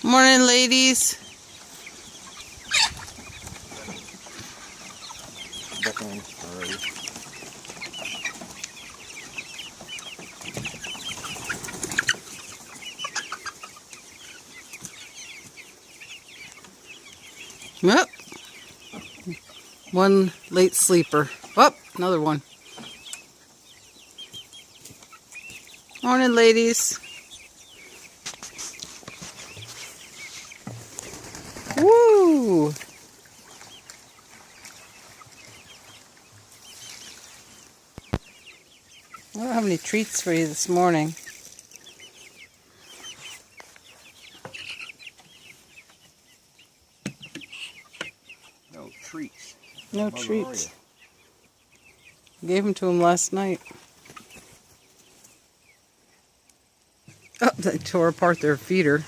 Morning, ladies. Definitely already. Yep. One late sleeper. Oh, another one. Morning, ladies. Woo! I don't have any treats for you this morning. No treats. No Bugger, treats. Gave them to him last night. Oh, they tore apart their feeder.